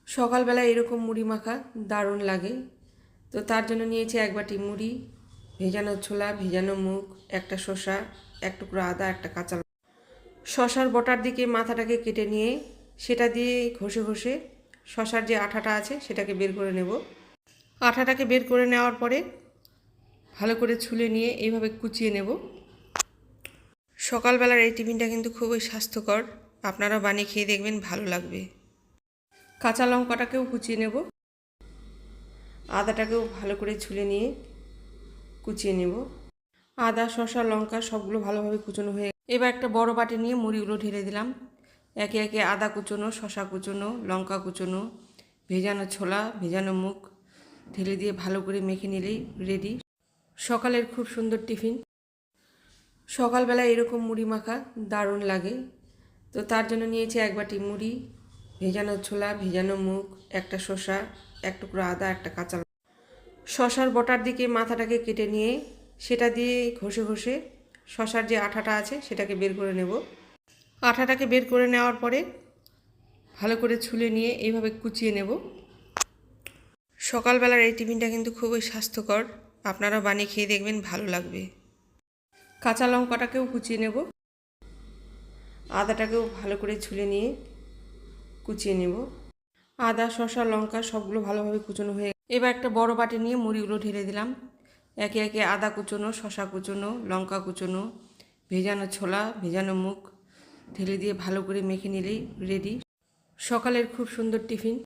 সকালবেলা এরকম মুড়ি মাখা দারুণ লাগে। তো তার জন্য নিয়েছি এক বাটি মুড়ি, ভেজানো ছোলা, ভেজানো মুগ, একটা শসা, এক টুকরো আদা, একটা কাঁচা লঙ্কা। শসার বটার দিকে মাথাটাকে কেটে নিয়ে সেটা দিয়ে ঘষে ঘষে শসার যে আঠাটা আছে সেটাকে বের করে নেব। আঠাটাকে বের করে নেওয়ার পরে ভালো করে ছুলে নিয়ে এইভাবে কুচিয়ে নেব। সকালবেলার এই টিফিনটা কিন্তু খুবই স্বাস্থ্যকর, আপনারা বানিয়ে খেয়ে দেখবেন, ভালো লাগবে। কাঁচা লঙ্কাটাকেও কুচিয়ে নেব, আদাটাকেও ভালো করে ছুলে নিয়ে কুচিয়ে নেব। আদা, শসা, লঙ্কা সবগুলো ভালোভাবে কুচনো হয়ে এবার একটা বড় বাটি নিয়ে মুড়িগুলো ঢেলে দিলাম। একে একে আদা কুচোনো, শসা কুচোনো, লঙ্কা কুচোনো, ভেজানো ছোলা, ভেজানো মুগ ঢেলে দিয়ে ভালো করে মেখে নিলেই রেডি সকালের খুব সুন্দর টিফিন। সকালবেলা এরকম মুড়ি মাখা দারুণ লাগে। তো তার জন্য নিয়েছি এক বাটি মুড়ি, ভেজানো ছোলা, ভেজানো মুগ, একটা শসা, এক টুকরো আদা, একটা কাঁচা লঙ্কা। শসার বটার দিকে মাথাটাকে কেটে নিয়ে সেটা দিয়ে ঘষে ঘষে শসার যে আঠাটা আছে সেটাকে বের করে নেব। আঠাটাকে বের করে নেওয়ার পরে ভালো করে ছুলে নিয়ে এইভাবে কুচিয়ে নেব। সকালবেলার এই টিফিনটা কিন্তু খুবই স্বাস্থ্যকর, আপনারা বানিয়ে খেয়ে দেখবেন, ভালো লাগবে। কাঁচা লঙ্কাটাকেও কুচিয়ে নেব, আদাটাকেও ভালো করে ছুলে নিয়ে কুচিয়ে নেব। আদা, শসা, লঙ্কা সবগুলো ভালোভাবে কুচনো হয়ে এবার একটা বড় বাটি নিয়ে মুড়িগুলো ঢেলে দিলাম। একে একে আদা কুচোনো, শসা কুচোনো, লঙ্কা কুচোনো, ভেজানো ছোলা, ভেজানো মুগ ঢেলে দিয়ে ভালো করে মেখে নিলেই রেডি সকালের খুব সুন্দর টিফিন।